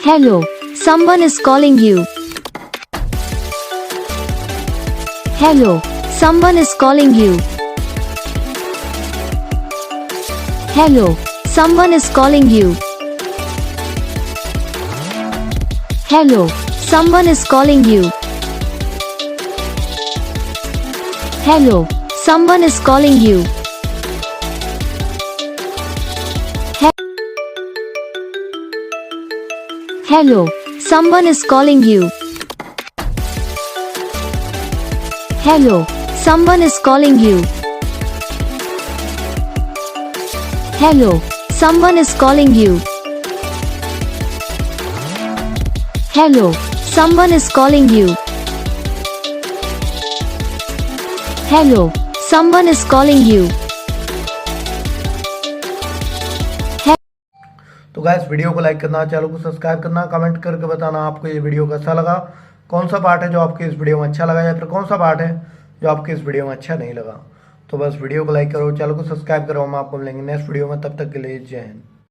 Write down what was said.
Hello, someone is calling you. Hello, someone is calling you. Hello, someone is calling you. Hello, someone is calling you. Hello, someone is calling you. Hello, someone is calling you. Hello, someone is calling you. Hello, someone is calling you. Hello, someone is calling you. Hello, someone is calling you. तो guys video को like करना, channel को subscribe करना, comment करके बताना आपको ये video कैसा लगा, कौन सा पार्ट है जो आपके इस वीडियो में अच्छा लगा या फिर कौन सा पार्ट है जो आपके इस वीडियो में अच्छा नहीं लगा। तो बस वीडियो को लाइक करो, चैनल को सब्सक्राइब करो। हम आपको मिलेंगे नेक्स्ट वीडियो में, तब तक के लिए जय हिंद।